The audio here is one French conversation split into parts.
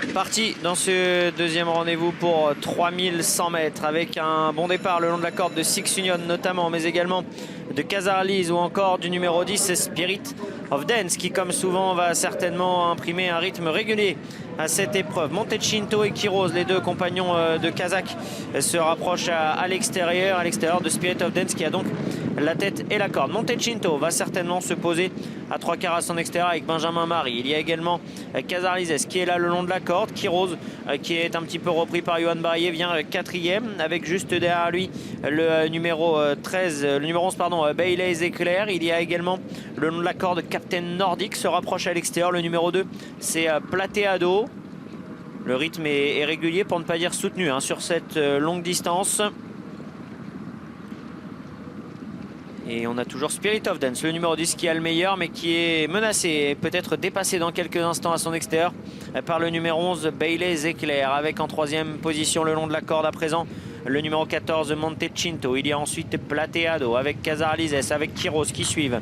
Parti dans ce deuxième rendez-vous pour 3100 mètres avec un bon départ le long de la corde de Six Union notamment, mais également de Casarlis ou encore du numéro 10 Spirit of Dance qui comme souvent va certainement imprimer un rythme régulier à cette épreuve. Montechinto et Quiroz, les deux compagnons de Kazakh, se rapprochent à l'extérieur de Spirit of Dance qui a donc la tête et la corde. Montechinto va certainement se poser à 3/4 à son extérieur avec Benjamin Marie. Il y a également Casarlis qui est là le long de la corde. Quiroz qui est un petit peu repris par Johan Barrier vient quatrième avec juste derrière lui le numéro 13, le numéro 11 pardon, Bailey Éclair. Il y a également le long de la corde Captain Nordic se rapproche à l'extérieur. Le numéro 2 c'est Plateado. Le rythme est régulier pour ne pas dire soutenu sur cette longue distance. Et on a toujours Spirit of Dance, le numéro 10 qui a le meilleur mais qui est menacé et peut-être dépassé dans quelques instants à son extérieur par le numéro 11 Bailey Éclair avec en troisième position le long de la corde à présent le numéro 14 Montechinto. Il y a ensuite Plateado avec Casarlis, avec Quiroz qui suivent.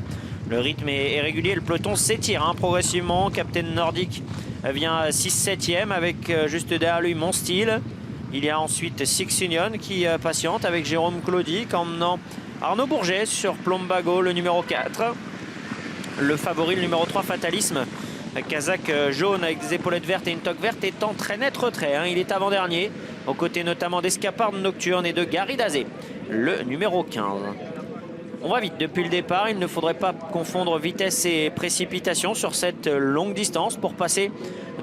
Le rythme est régulier, le peloton s'étire progressivement. Captain Nordic vient 6-7e avec juste derrière lui Mon Style. Il y a ensuite Six Union qui patiente avec Jérôme Claudy emmenant Arnaud Bourget sur Plombago, le numéro 4. Le favori, le numéro 3, Fatalisme. Kazakh jaune avec des épaulettes vertes et une toque verte est en très net retrait. Il est avant-dernier, aux côtés notamment d'Escaparde Nocturne et de Gary Dazé, le numéro 15. On va vite depuis le départ. Il ne faudrait pas confondre vitesse et précipitation sur cette longue distance. Pour passer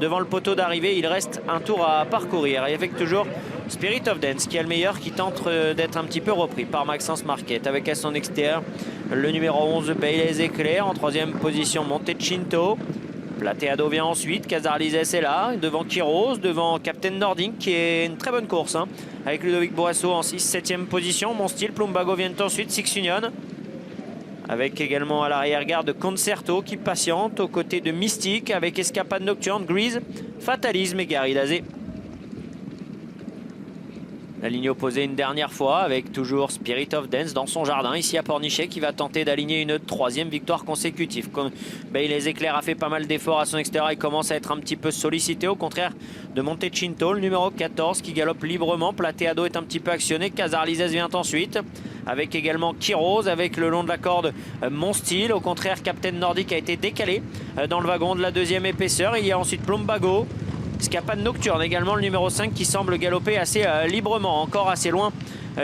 devant le poteau d'arrivée, il reste un tour à parcourir. Et avec toujours Spirit of Dance qui est le meilleur, qui tente d'être un petit peu repris par Maxence Marquette. Avec à son extérieur le numéro 11 Bailey Éclair. En troisième position Montechinto. Plateado vient ensuite, Casarlis est là, devant Quiroz, devant Captain Nordic qui est une très bonne course avec Ludovic Boissot en 6-7e position. Mon Style, Plombago vient ensuite, Six Union. Avec également à l'arrière-garde Concerto qui patiente aux côtés de Mystique avec Escapade Nocturne, Grease, Fatalisme et Gary Dazé. La ligne opposée une dernière fois avec toujours Spirit of Dance dans son jardin ici à Pornichet qui va tenter d'aligner une troisième victoire consécutive. Bailey Éclair a fait pas mal d'efforts à son extérieur et commence à être un petit peu sollicité au contraire de Montechinto, le numéro 14 qui galope librement. Plateado est un petit peu actionné, Casarlis vient ensuite avec également Quiroz avec le long de la corde Mon Style. Au contraire, Captain Nordic a été décalé dans le wagon de la deuxième épaisseur. Il y a ensuite Plombago. Escapade Nocturne également, le numéro 5 qui semble galoper assez librement, encore assez loin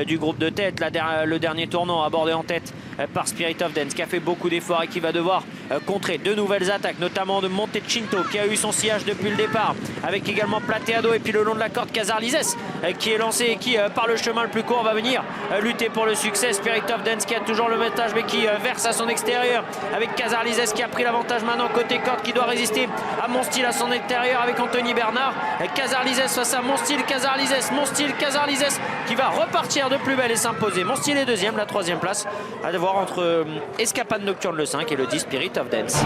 du groupe de tête. Le dernier tournant abordé en tête par Spirit of Dance qui a fait beaucoup d'efforts et qui va devoir contrer de nouvelles attaques, notamment de Montechinto qui a eu son sillage depuis le départ, avec également Plateado et puis le long de la corde Casarlis qui est lancé et qui par le chemin le plus court va venir lutter pour le succès. Spirit of Dance qui a toujours le métage mais qui verse à son extérieur avec Casarlis qui a pris l'avantage maintenant côté corde, qui doit résister à Mon Style à son extérieur avec Anthony Bernard. Casarlis face à Mon Style, Casarlis, Mon Style, Casarlis qui va repartir de plus belle et s'imposer. Mon Style est deuxième, la troisième place à devoir entre Escapade Nocturne le 5 et le 10 Spirit of Dance.